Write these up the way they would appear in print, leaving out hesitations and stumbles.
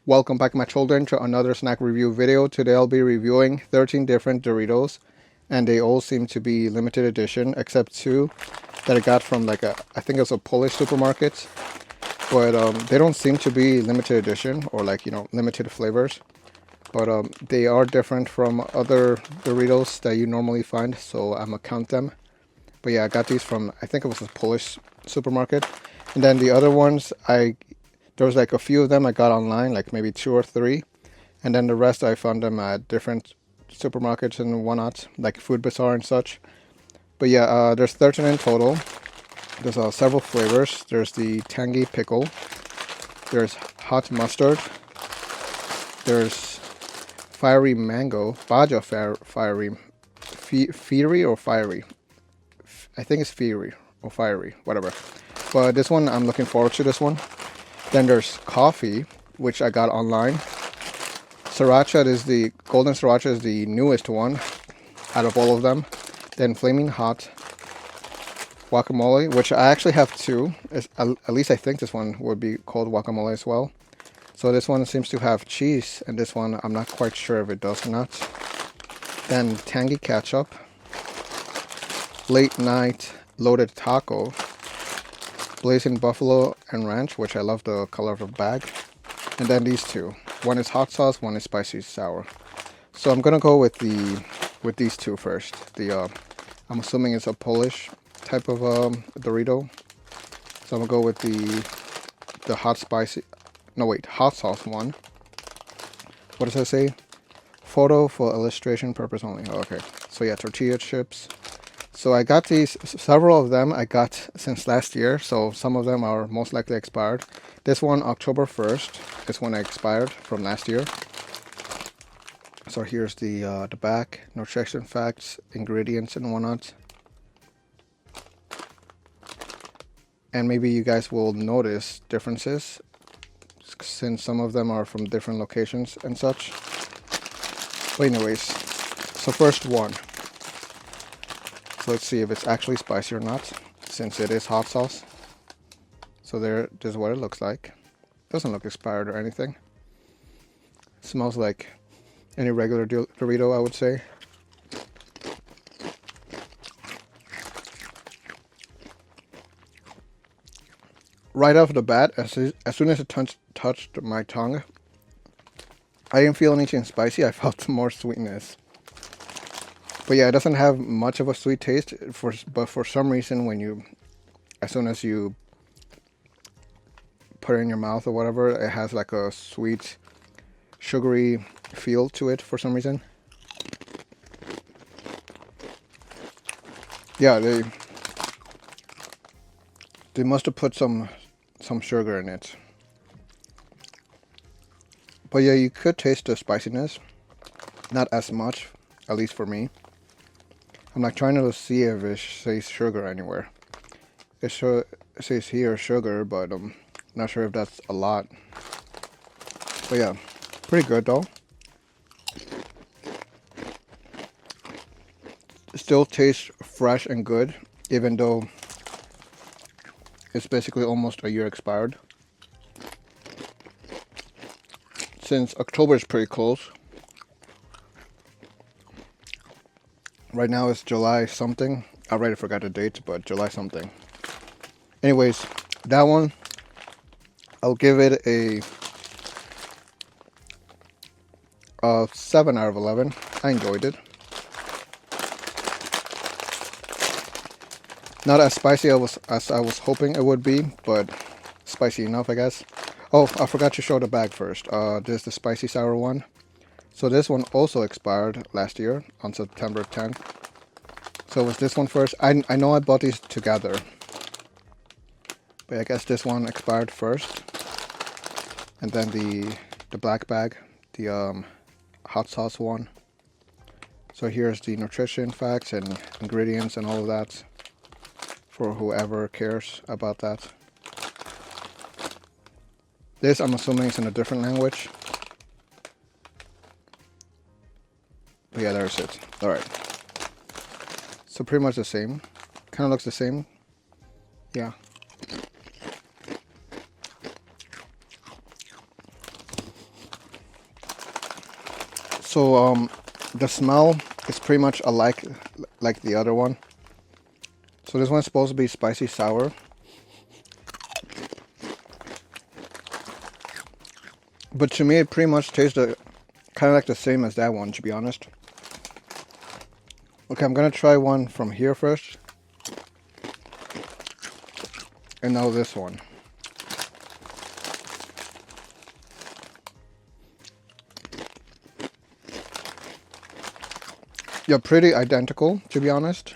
Welcome back, my children, to another snack review video. Today I'll be reviewing 13 different Doritos, and they all seem to be limited edition, except two that I got from I think it was a Polish supermarket. But they don't seem to be limited edition or limited flavors. But they are different from other Doritos that you normally find, so I'm gonna count them. But yeah, I got these from, I think it was a Polish supermarket. And then the other ones, there was like a few of them I got online, like maybe two or three. And then the rest I found them at different supermarkets and whatnot, like Food Bazaar and such. But yeah, there's 13 in total. There's several flavors. There's the tangy pickle. There's hot mustard. There's fiery mango. Baja fiery. Fiery or fiery? I think it's fiery or fiery, whatever. But this one, I'm looking forward to this one. Then there's coffee, which I got online. Sriracha is the golden sriracha is the newest one out of all of them. Then flaming hot guacamole, which I actually have two. At least I think this one would be called guacamole as well. So this one seems to have cheese, and this one I'm not quite sure if it does or not. Then tangy ketchup, late night loaded taco, blazing buffalo and ranch, which I love the color of the bag. And then these two. One is hot sauce, one is spicy sour. So I'm gonna go with these two first. I'm assuming it's a Polish type of Dorito. So I'm gonna go with the hot sauce one. What does that say? Photo for illustration purpose only. Oh, okay. So yeah, tortilla chips. So I got these, several of them I got since last year, so some of them are most likely expired. This one, October 1st, is when it expired from last year. So here's the back, nutrition facts, ingredients and whatnot. And maybe you guys will notice differences, since some of them are from different locations and such. But anyways, so first one. So let's see if it's actually spicy or not, since it is hot sauce. So this is what it looks like. Doesn't look expired or anything. Smells like any regular Dorito, I would say. Right off the bat, as soon as it touched my tongue, I didn't feel anything spicy. I felt more sweetness. But yeah, it doesn't have much of a sweet taste, but for some reason, as soon as you put it in your mouth or whatever, it has like a sweet, sugary feel to it for some reason. Yeah, they must have put some sugar in it. But yeah, you could taste the spiciness, not as much, at least for me. I'm like trying to see if it says sugar anywhere. It says here sugar, but I'm not sure if that's a lot. But yeah, pretty good though. It still tastes fresh and good, even though it's basically almost a year expired. Since October is pretty close. Right now it's July something. I already forgot the date, but July something. Anyways, that one, I'll give it a 7 out of 11. I enjoyed it. Not as spicy as I was hoping it would be, but spicy enough, I guess. Oh, I forgot to show the bag first. This is the spicy sour one. So this one also expired last year on September 10th. So it was this one first. I know I bought these together, but I guess this one expired first. And then the black bag, the hot sauce one. So here's the nutrition facts and ingredients and all of that for whoever cares about that. This, I'm assuming, is in a different language. But yeah, there's it. Alright. So pretty much the same. Kind of looks the same. Yeah. So the smell is pretty much alike like the other one. So this one's supposed to be spicy sour. But to me, it pretty much tastes kind of like the same as that one, to be honest. Okay, I'm gonna try one from here first. And now this one. Yeah, pretty identical, to be honest.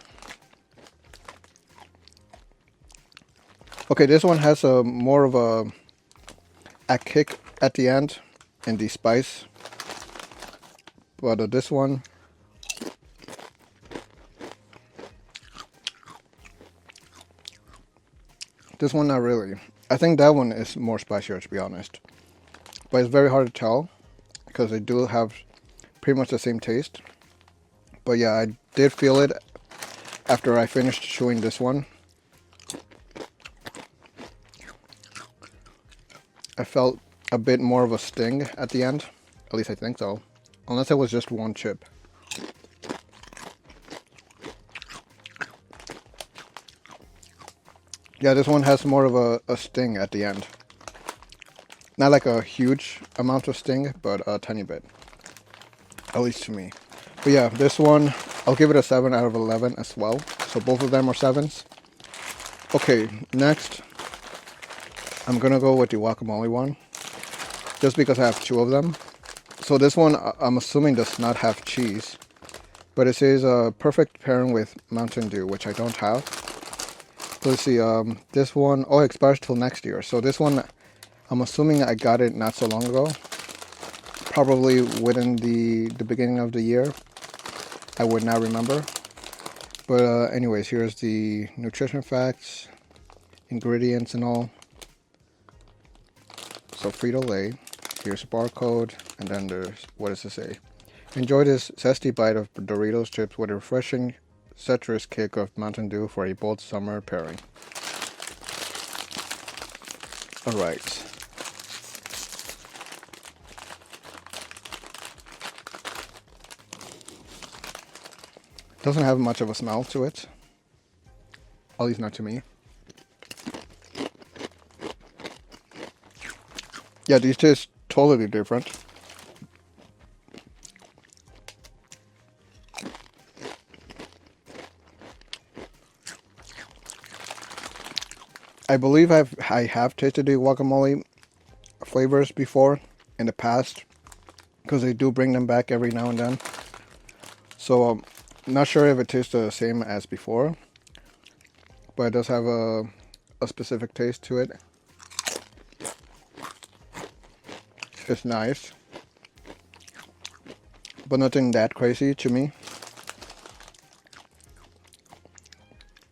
Okay, this one has a more of a kick at the end in the spice. But this one, not really. I think that one is more spicier, to be honest. But it's very hard to tell because they do have pretty much the same taste. But yeah, I did feel it after I finished chewing this one. I felt a bit more of a sting at the end. At least I think so. Unless it was just one chip. Yeah, this one has more of a sting at the end. Not like a huge amount of sting, but a tiny bit. At least to me. But yeah, this one, I'll give it a 7 out of 11 as well. So both of them are 7s. Okay, next, I'm gonna go with the guacamole one. Just because I have 2 of them. So this one, I'm assuming does not have cheese. But it says a perfect pairing with Mountain Dew, which I don't have. So let's see, this one, oh, it expires till next year. So this one, I'm assuming I got it not so long ago. Probably within the beginning of the year. I would not remember. But anyways, here's the nutrition facts, ingredients and all. So Frito-Lay, here's a barcode, and then there's, what does it say? Enjoy this zesty bite of Doritos chips with a refreshing citrus kick of Mountain Dew for a bold summer pairing. Alright. Doesn't have much of a smell to it. At least not to me. Yeah, these taste totally different. I believe I have tasted the guacamole flavors before in the past, because they do bring them back every now and then. So not sure if it tastes the same as before, but it does have a specific taste to it. It's nice, but nothing that crazy to me.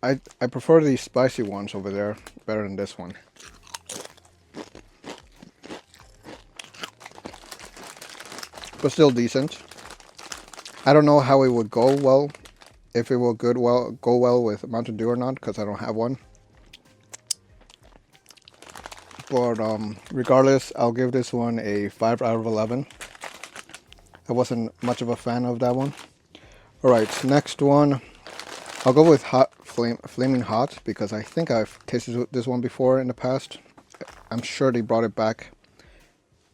I prefer the spicy ones over there better than this one. But still decent. I don't know how it would go well, if it will go well with Mountain Dew or not, because I don't have one. But regardless, I'll give this one a 5 out of 11. I wasn't much of a fan of that one. Alright, next one. I'll go with Flaming Hot, because I think I've tasted this one before in the past. I'm sure they brought it back.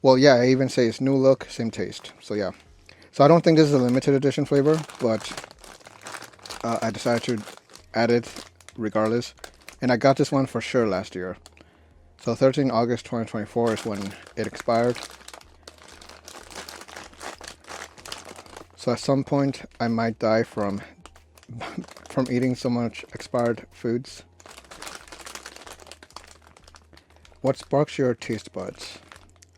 Well, yeah, I even say it's new look, same taste. So yeah. So I don't think this is a limited edition flavor, but I decided to add it regardless. And I got this one for sure last year. So 13 August 2024 is when it expired. So at some point I might die from eating so much expired foods. What sparks your taste buds?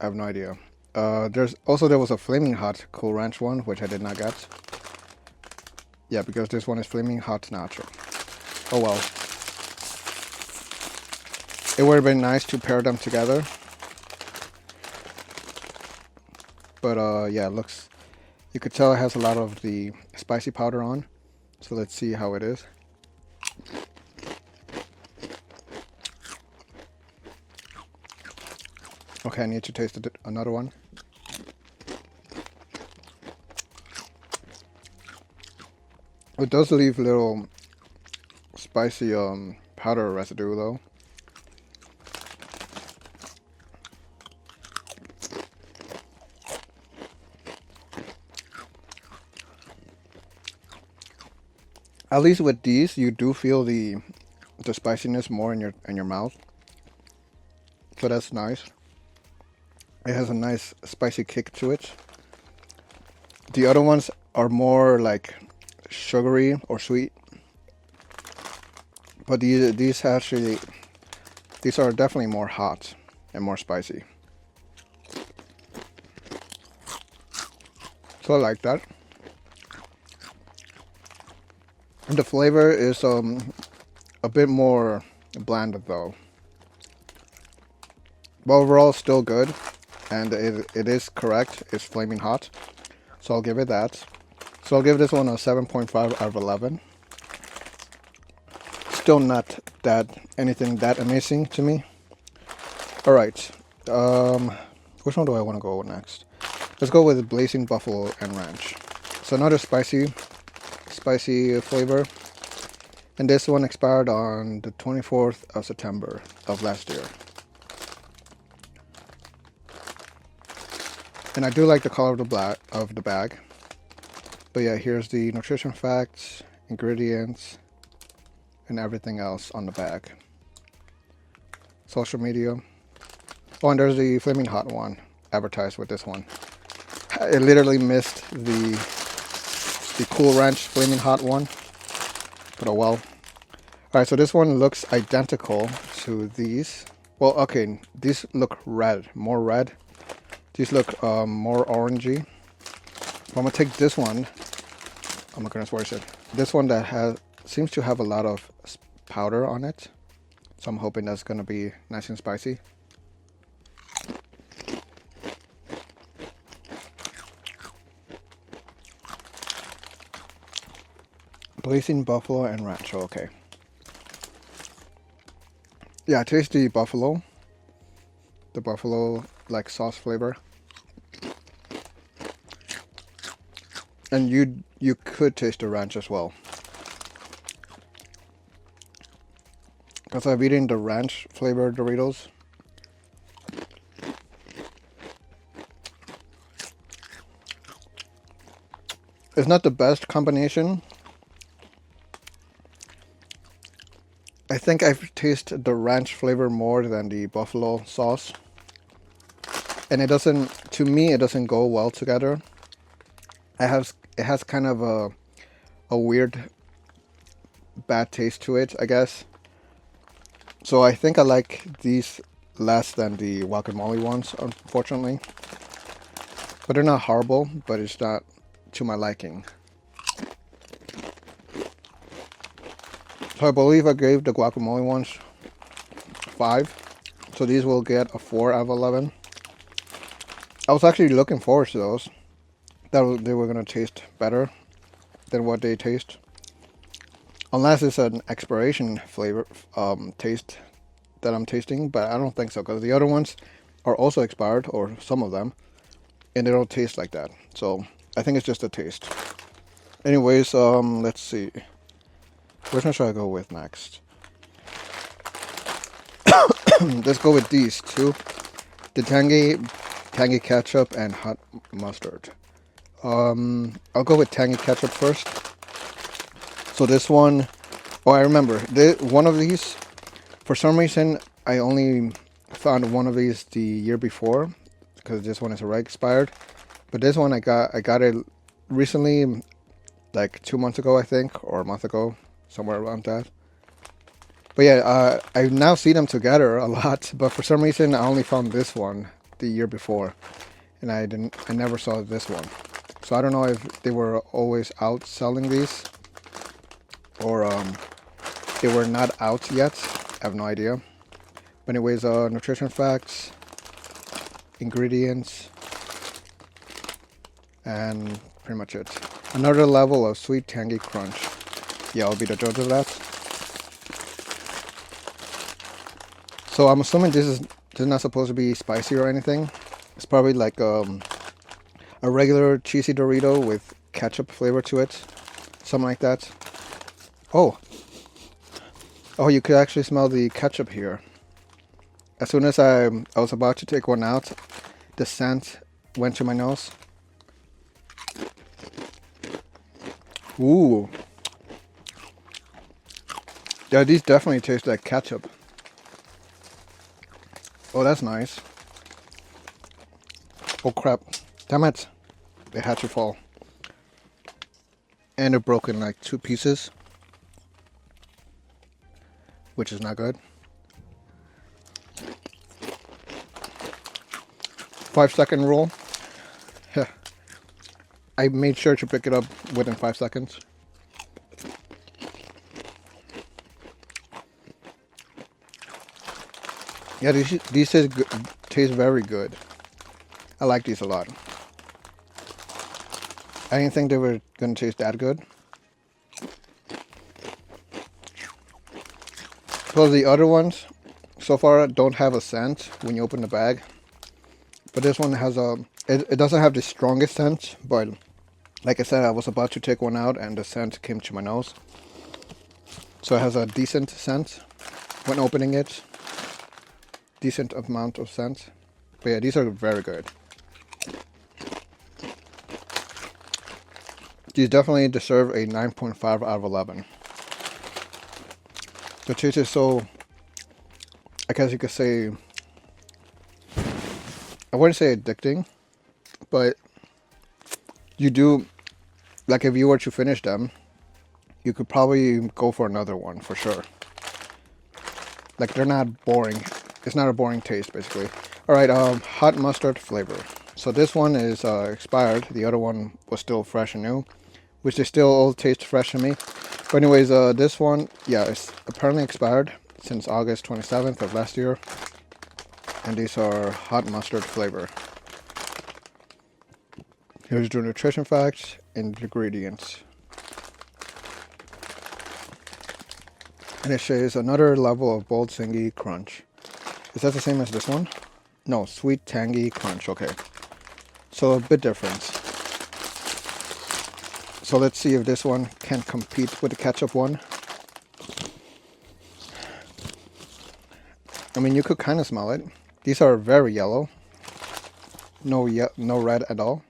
I have no idea. There was a Flaming Hot Cool Ranch one, which I did not get. Yeah, because this one is Flaming Hot Nacho. Oh well. It would have been nice to pair them together. But yeah, you could tell it has a lot of the spicy powder on. So let's see how it is. Okay, I need to taste another one. It does leave little spicy powder residue though. At least with these, you do feel the spiciness more in your mouth, so that's nice. It has a nice spicy kick to it. The other ones are more like sugary or sweet, but these actually these are definitely more hot and more spicy. So I like that. And the flavor is a bit more bland though. But overall, still good, and it is correct. It's flaming hot, so I'll give it that. So I'll give this one a 7.5 out of 11. Still not anything that amazing to me. All right, which one do I want to go with next? Let's go with Blazing Buffalo and Ranch. So another spicy flavor, and this one expired on the 24th of September of last year. And I do like the color of the bag. But yeah, here's the nutrition facts, ingredients, and everything else on the bag. Social media. Oh, and there's the flaming hot one advertised with this one. I literally missed the Cool Ranch flaming hot one, but oh well. All right, so this one looks identical to these. Well, okay, these look red, more red. These look more orangey. I'm gonna take this one. Oh my goodness, where is it? This one that seems to have a lot of powder on it. So I'm hoping that's gonna be nice and spicy. Blazing Buffalo and Rancho, okay. Yeah, I taste the buffalo. The buffalo like sauce flavor. And you could taste the ranch as well. Because I've eaten the ranch flavored Doritos. It's not the best combination. I think I've tasted the ranch flavor more than the buffalo sauce. And it doesn't, to me, it doesn't go well together. It has kind of a weird bad taste to it, I guess. So I think I like these less than the guacamole ones, unfortunately. But they're not horrible, but it's not to my liking. So I believe I gave the guacamole ones 5. So these will get a 4 out of 11. I was actually looking forward to those. That they were going to taste better than what they taste. Unless it's an expiration flavor taste that I'm tasting, but I don't think so, because the other ones are also expired, or some of them, and they don't taste like that. So I think it's just a taste. Anyways, let's see. Which one should I go with next? Let's go with these two. The tangy ketchup and hot mustard. I'll go with tangy ketchup first. So this one, oh, I remember one of these. For some reason, I only found one of these the year before, because this one is already expired. But this one I got it recently, like 2 months ago, I think, or a month ago, somewhere around that. But yeah, I now see them together a lot. But for some reason, I only found this one the year before, and I never saw this one. So I don't know if they were always out selling these, or they were not out yet. I have no idea. But anyways, nutrition facts, ingredients, and pretty much it. Another level of sweet tangy crunch. Yeah, I'll be the judge of that. So I'm assuming this is not supposed to be spicy or anything. It's probably like a regular cheesy Dorito with ketchup flavor to it. something like that. Oh, oh, you could actually smell the ketchup here. As soon as I was about to take one out, the scent went to my nose. Ooh. Yeah, these definitely taste like ketchup. Oh, that's nice. Oh crap. Damn it. They had to fall. And they're broken like 2 pieces, which is not good. 5-second rule. I made sure to pick it up within 5 seconds. Yeah, these taste very good. I like these a lot. I didn't think they were going to taste that good. So the other ones, so far, don't have a scent when you open the bag. But this one has it doesn't have the strongest scent, but like I said, I was about to take one out and the scent came to my nose. So it has a decent scent when opening it. Decent amount of scent. But yeah, these are very good. These definitely deserve a 9.5 out of 11. The taste is so, I guess you could say, I wouldn't say addicting, but you do, like if you were to finish them, you could probably go for another one for sure. Like they're not boring. It's not a boring taste basically. Alright, hot mustard flavor. So this one is expired. The other one was still fresh and new, which they still all taste fresh to me. But anyways, this one, yeah, it's apparently expired since August 27th of last year. And these are hot mustard flavor. Here's the nutrition facts and ingredients. And it says another level of bold singy crunch. Is that the same as this one? No, sweet tangy crunch. Okay. So a bit different. So let's see if this one can compete with the ketchup one. I mean, you could kind of smell it. These are very yellow. No red at all.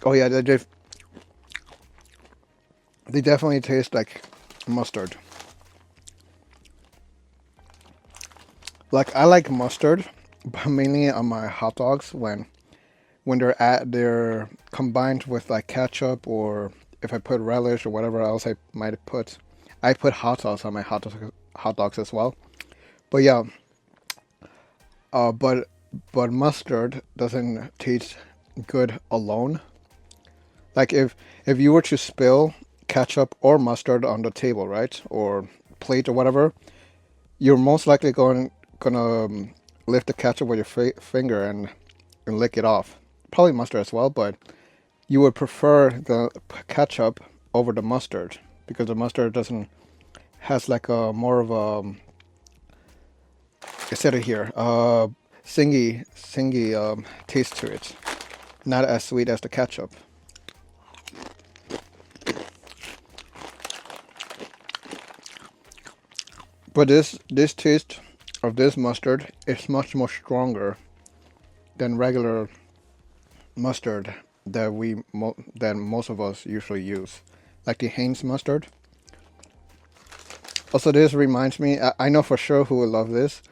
Oh yeah, they definitely taste like mustard. Like I like mustard, but mainly on my hot dogs when they're combined with like ketchup, or if I put relish or whatever else I might put. I put hot sauce on my hot dogs as well. But yeah, but mustard doesn't taste good alone. Like if you were to spill ketchup or mustard on the table, right, or plate or whatever, you're most likely gonna lift the ketchup with your finger and lick it off. Probably mustard as well, but you would prefer the ketchup over the mustard because the mustard has like a more of a, I said it here, singy taste to it, not as sweet as the ketchup. But this taste of this mustard is much more stronger than regular mustard that most of us usually use, like the Heinz mustard. Also, this reminds me, I know for sure who will love this,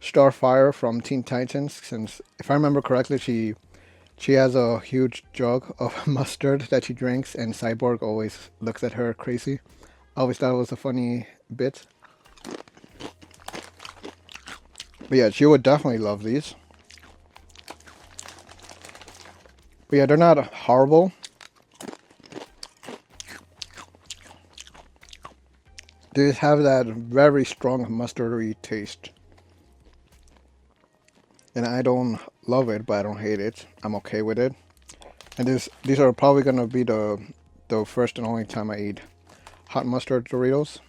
Starfire from Teen Titans, since if I remember correctly, she has a huge jug of mustard that she drinks, and Cyborg always looks at her crazy. I always thought it was a funny bit. But yeah, she would definitely love these. But yeah, they're not horrible. They just have that very strong mustardy taste. And I don't love it, but I don't hate it. I'm okay with it. And these are probably gonna be the first and only time I eat hot mustard Doritos,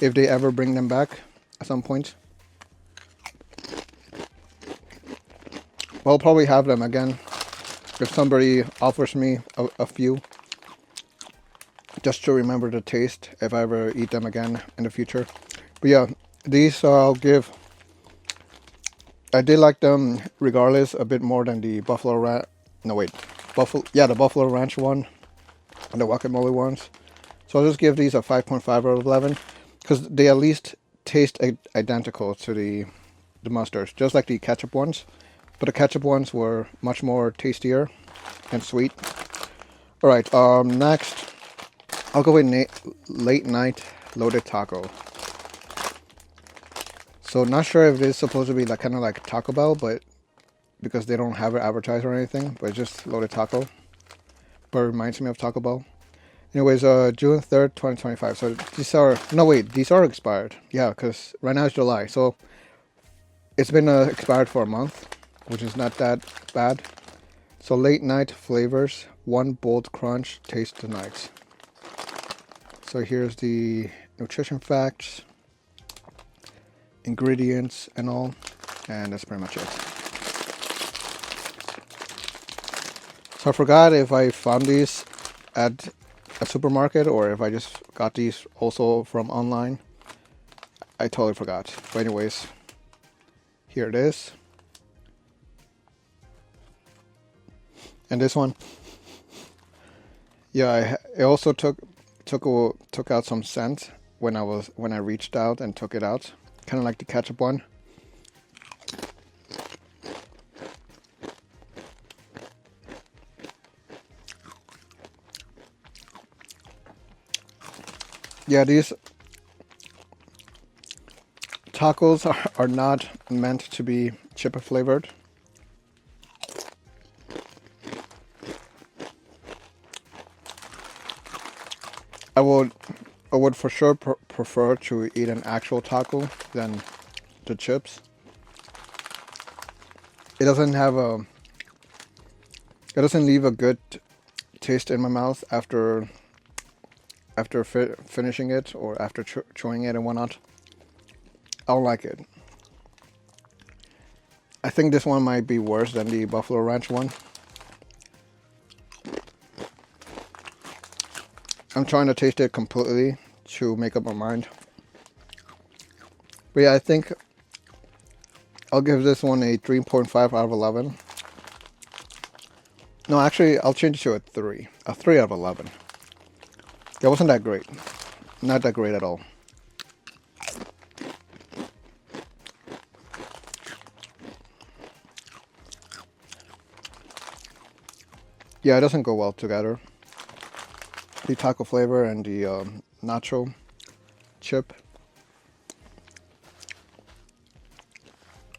if they ever bring them back at some point. I'll probably have them again if somebody offers me a few, just to remember the taste if I ever eat them again in the future. But yeah, these I did like them regardless a bit more than the Buffalo Ranch. No wait, the Buffalo Ranch one and the guacamole ones. So I'll just give these a 5.5 out of 11 because they at least taste identical to the mustards, just like the ketchup ones. But the ketchup ones were much more tastier and sweet. All right, next I'll go with late night loaded taco. So not sure if this is supposed to be like kind of like Taco Bell, but because they don't have it advertised or anything, but it's just loaded taco. But it reminds me of Taco Bell. Anyways, June 3rd, 2025. So these are, no wait, these are expired. Yeah, because right now it's July. So it's been expired for a month, which is not that bad. So late night flavors, one bold crunch, taste the night. So here's the nutrition facts, ingredients and all, and that's pretty much it. So I forgot if I found these at a supermarket or if I just got these also from online. I totally forgot. But anyways, here it is. And this one, yeah, I also took out some scent when I reached out and took it out. Kind of like the ketchup one. Yeah, these tacos are not meant to be chip flavored. I would for sure prefer to eat an actual taco than the chips. It doesn't leave a good taste in my mouth after finishing it or after chewing it and whatnot. I don't like it. I think this one might be worse than the Buffalo Ranch one. I'm trying to taste it completely to make up my mind. But yeah, I think I'll give this one a 3.5 out of 11. No, actually, I'll change it to a 3. A 3 out of 11. It wasn't that great. Not that great at all. Yeah, it doesn't go well together. The taco flavor and the nacho chip.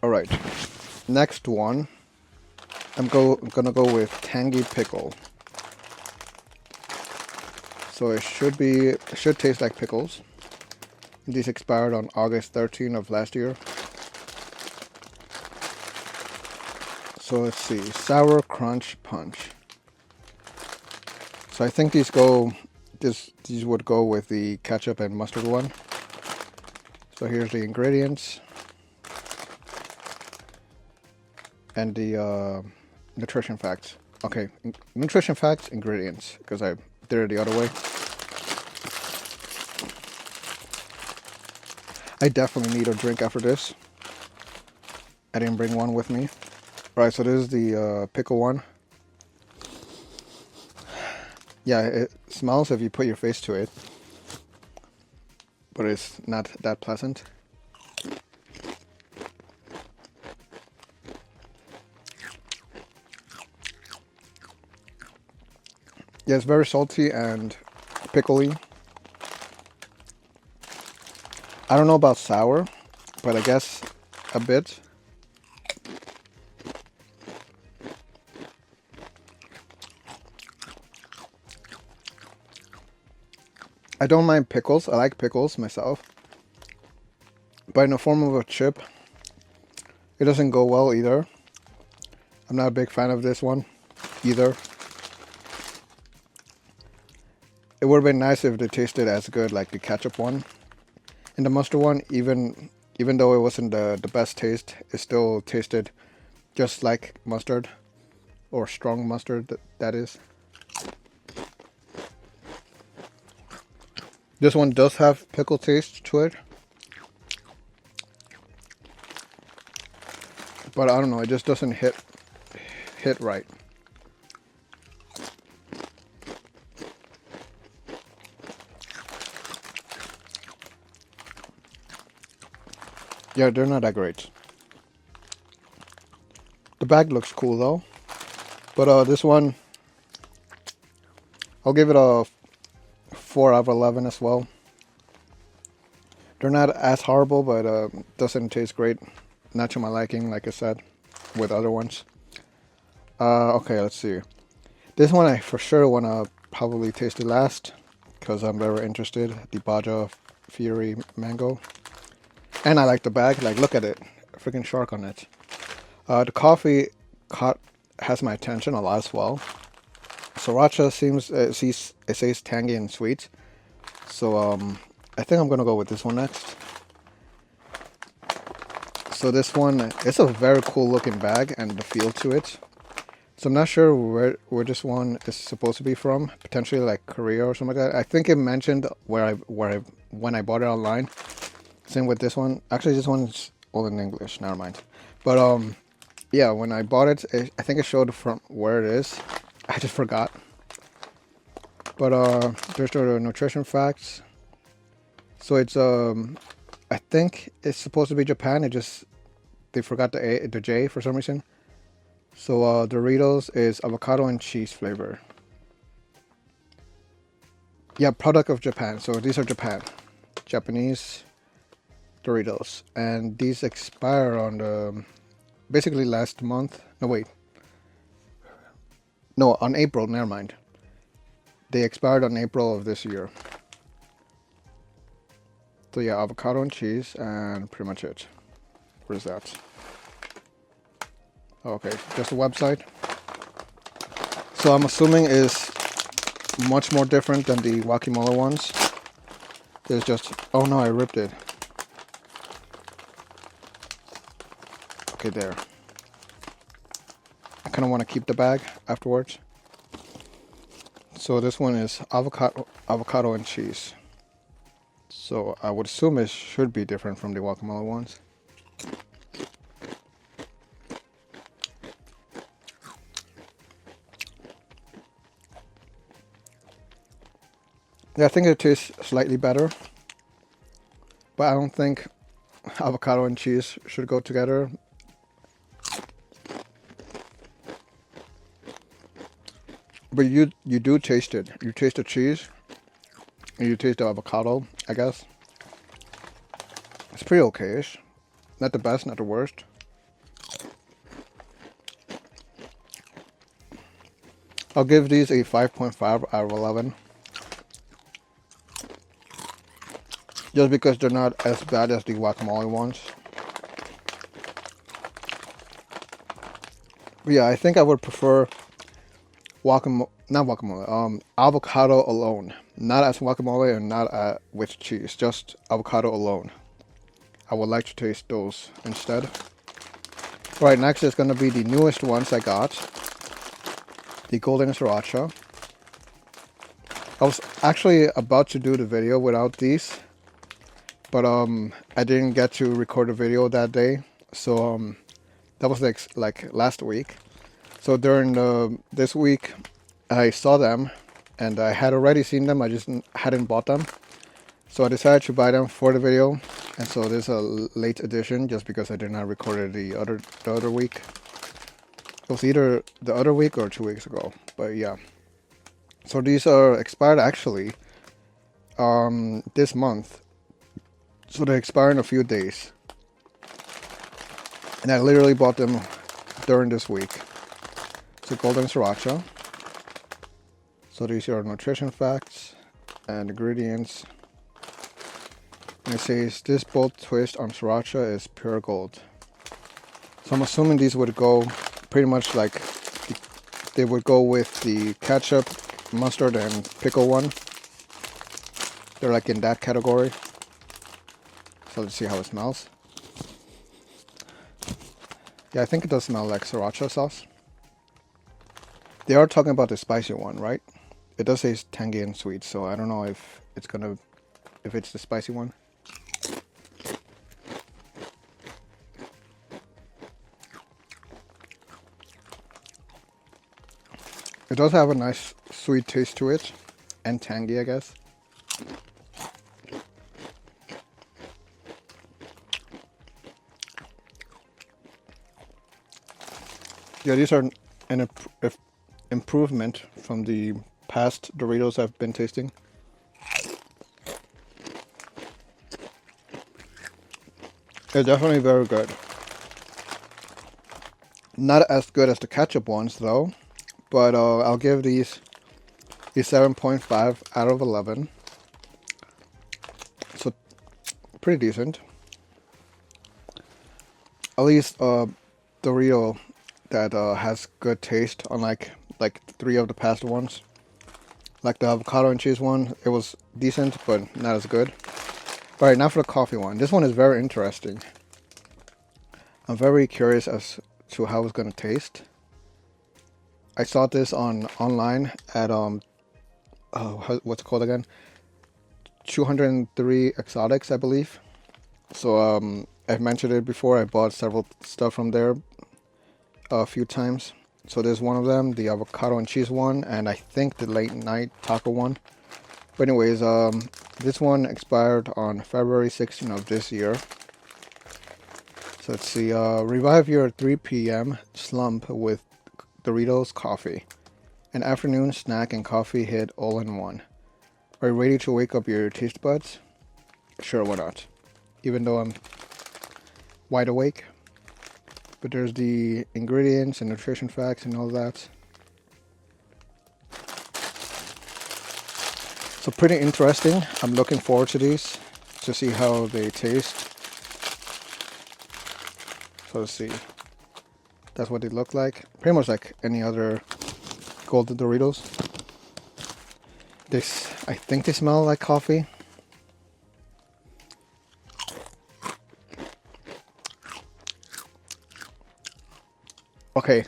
Alright, next one. I'm gonna go with tangy pickle. So it should taste like pickles. These expired on August 13 of last year. So let's see, sour crunch punch. So I think these would go with the ketchup and mustard one. So here's the ingredients and the nutrition facts. Okay, nutrition facts, ingredients, because I did it the other way. I definitely need a drink after this. I didn't bring one with me. Alright, so this is the pickle one. Yeah, it smells if you put your face to it, but it's not that pleasant. Yeah, it's very salty and pickly. I don't know about sour, but I guess a bit. I don't mind pickles. I like pickles myself. But in the form of a chip, it doesn't go well either. I'm not a big fan of this one either. It would have been nice if they tasted as good like the ketchup one. And the mustard one, even though it wasn't the best taste, it still tasted just like mustard, or strong mustard, that is. This one does have pickle taste to it, but I don't know, it just doesn't hit right. Yeah, they're not that great. The bag looks cool though, but this one, I'll give it a 4 out of 11 as well. They're not as horrible, but doesn't taste great. Not to my liking, like I said, with other ones. Okay, let's see. This one I for sure want to probably taste it last, because I'm very interested. The Baja Fury Mango. And I like the bag. Like, look at it. A freaking shark on it. The coffee has my attention a lot as well. Sriracha seems, it says tangy and sweet. So, I think I'm going to go with this one next. So this one, it's a very cool looking bag and the feel to it. So I'm not sure where this one is supposed to be from. Potentially like Korea or something like that. I think it mentioned when I bought it online. Same with this one. Actually, this one's all in English. Never mind. But yeah, when I bought it, I think it showed from where it is. I just forgot. But there's the nutrition facts. So it's I think it's supposed to be Japan. They forgot the J for some reason. So Doritos is avocado and cheese flavor. Yeah, product of Japan. So these are Japanese Doritos, and these expire on the basically last month. No, wait. No, on April. Never mind. They expired on April of this year. So yeah, avocado and cheese, and pretty much it. What is that? Okay, just a website. So I'm assuming is much more different than the guacamole ones. There's just, oh no, I ripped it. Okay, there. I kind of want to keep the bag afterwards. So this one is avocado and cheese. So I would assume it should be different from the guacamole ones. Yeah, I think it tastes slightly better, but I don't think avocado and cheese should go together. But you do taste it. You taste the cheese, and you taste the avocado, I guess. It's pretty okay-ish. Not the best, not the worst. I'll give these a 5.5 out of 11. Just because they're not as bad as the guacamole ones. But yeah, I think I would prefer avocado alone. Not as guacamole and not with cheese. Just avocado alone. I would like to taste those instead. Alright, next is going to be the newest ones I got. The golden sriracha. I was actually about to do the video without these. But I didn't get to record a video that day, so that was like last week. So during this week, I saw them, and I had already seen them. I just hadn't bought them, so I decided to buy them for the video. And so this is a late edition, just because I did not record it the other week. It was either the other week or 2 weeks ago, but yeah. So these are expired actually this month. So they expire in a few days. And I literally bought them during this week. So golden sriracha. So these are nutrition facts and ingredients. And it says this bold twist on sriracha is pure gold. So I'm assuming these would go pretty much like they would go with the ketchup, mustard, and pickle one. They're like in that category. So let's see how it smells. Yeah, I think it does smell like sriracha sauce. They are talking about the spicy one, right? It does say tangy and sweet, so I don't know if it's the spicy one. It does have a nice sweet taste to it, and tangy, I guess. Yeah, these are an improvement from the past Doritos I've been tasting. They're definitely very good. Not as good as the ketchup ones though, but I'll give these a 7.5 out of 11. So pretty decent. At least Dorito that has good taste, unlike like 3 of the past ones. Like the avocado and cheese one, it was decent, but not as good. Alright, now for the coffee one. This one is very interesting. I'm very curious as to how it's gonna taste. I saw this online at what's it called again? 203 Exotics, I believe. So I've mentioned it before. I bought several stuff from there a few times. So there's one of them, the avocado and cheese one, and I think the late night taco one. But anyways, this one expired on February 16th of this year. So let's see, revive your 3 p.m. slump with Doritos coffee. An afternoon snack and coffee hit all in one. Are you ready to wake up your taste buds? Sure, why not? Even though I'm wide awake. But there's the ingredients and nutrition facts and all that. So pretty interesting. I'm looking forward to these to see how they taste. So let's see. That's what they look like. Pretty much like any other golden Doritos. I think they smell like coffee. Okay.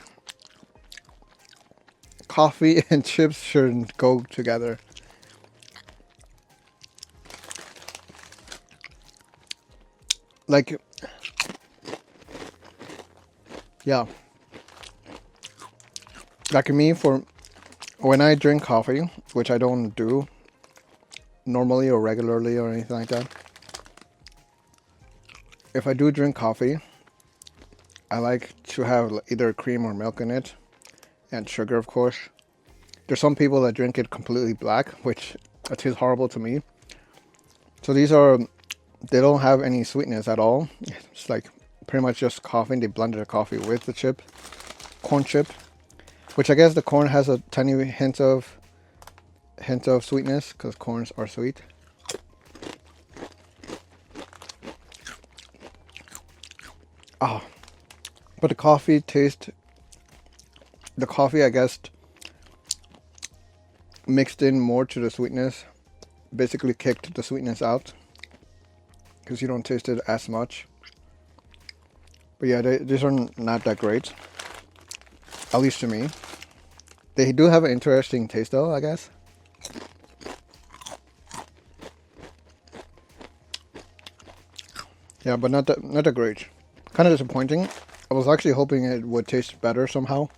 Coffee and chips shouldn't go together. Like, yeah. Like me, for when I drink coffee, which I don't do normally or regularly or anything like that. If I do drink coffee, I like to have either cream or milk in it, and sugar, of course. There's some people that drink it completely black, which it tastes horrible to me. So these they don't have any sweetness at all. It's like pretty much just coffee. They blended the coffee with the chip, corn chip, which I guess the corn has a tiny hint of sweetness because corns are sweet. Oh, but the coffee I guess mixed in more to the sweetness, basically kicked the sweetness out because you don't taste it as much. But yeah, these are not that great, at least to me. They do have an interesting taste though, I guess. Yeah, but not that great. Kind of disappointing. I was actually hoping it would taste better somehow.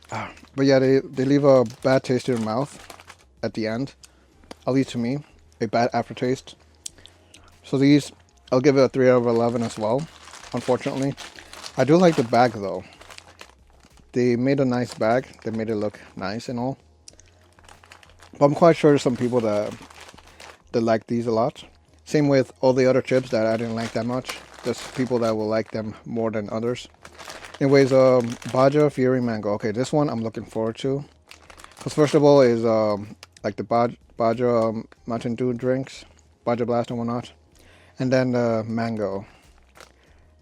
But yeah, they leave a bad taste in your mouth at the end. At least to me, a bad aftertaste. So these, I'll give it a 3 out of 11 as well, unfortunately. I do like the bag though. They made a nice bag. They made it look nice and all. But I'm quite sure there's some people that like these a lot. Same with all the other chips that I didn't like that much. There's people that will like them more than others. Anyways, Baja Fury Mango. Okay, this one I'm looking forward to. Because first of all is like the Baja Mountain Dew drinks. Baja Blast and whatnot. And then Mango.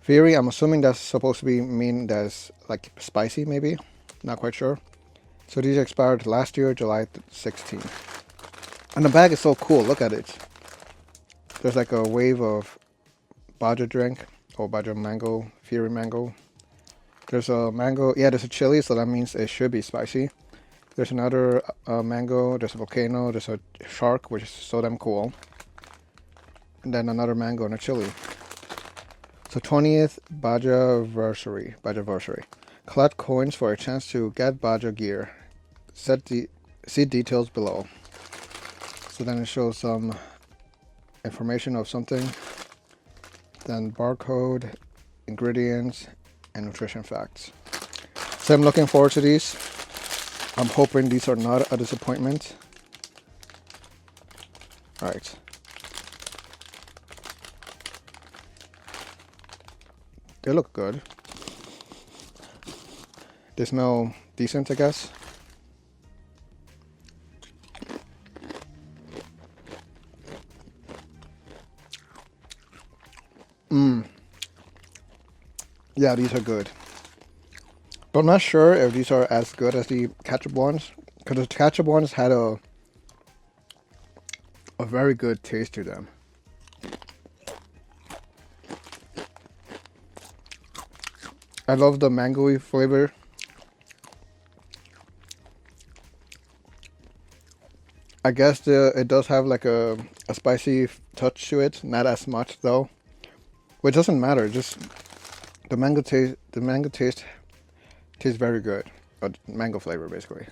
Fury, I'm assuming that's supposed to be mean that's like spicy maybe. Not quite sure. So these expired last year, July 16th. And the bag is so cool. Look at it. There's like a wave of Baja drink. Oh, Baja mango, Fury mango. There's a mango. Yeah, there's a chili, so that means it should be spicy. There's another mango. There's a volcano. There's a shark, which is so damn cool. And then another mango and a chili. So 20th Baja-versary. Collect coins for a chance to get Baja gear. See details below. So then it shows some information of something. Then barcode, ingredients, and nutrition facts. So I'm looking forward to these. I'm hoping these are not a disappointment. Alright. They look good. They smell decent, I guess. Yeah, these are good. But I'm not sure if these are as good as the ketchup ones. Because the ketchup ones had a very good taste to them. I love the mangoey flavor. I guess it does have like a spicy touch to it. Not as much though. Which doesn't matter. Just the mango taste tastes very good. Mango flavor basically.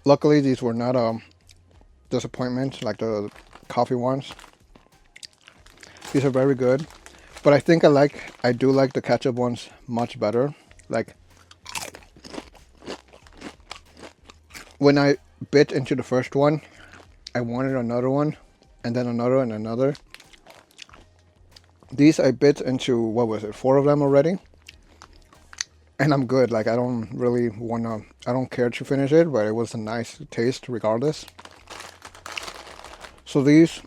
Luckily these were not a disappointment like the coffee ones. These are very good. But I think I do like the ketchup ones much better. Like when I bit into the first one, I wanted another one, and then another and another. These I bit into, what was it, 4 of them already? And I'm good. Like I don't really I don't care to finish it, but it was a nice taste regardless. So these,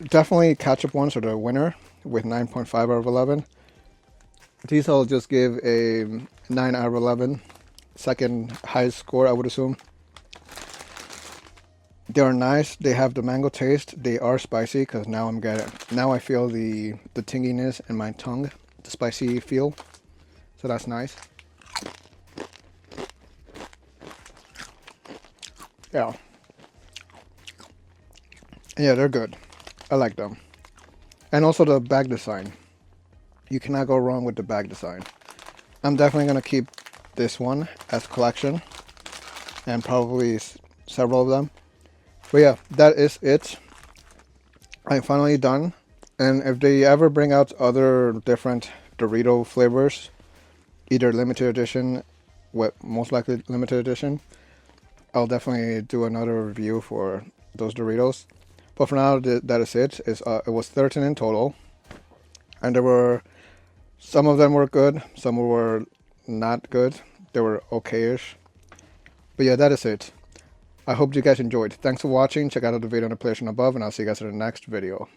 definitely ketchup ones are the winner with 9.5 out of 11. These I'll just give a 9 out of 11. Second highest score, I would assume. They are nice. They have the mango taste. They are spicy because now I feel the tinginess in my tongue, the spicy feel. So that's nice. Yeah. Yeah, they're good. I like them. And also the bag design. You cannot go wrong with the bag design. I'm definitely going to keep this one as collection. And probably several of them. But yeah, that is it. I'm finally done. And if they ever bring out other different Dorito flavors, either limited edition, most likely limited edition, I'll definitely do another review for those Doritos. But for now, that is it. It was 13 in total. And some of them were good, some were not good. They were okay-ish. But yeah, that is it. I hope you guys enjoyed. Thanks for watching. Check out the video in the playlist above, and I'll see you guys in the next video.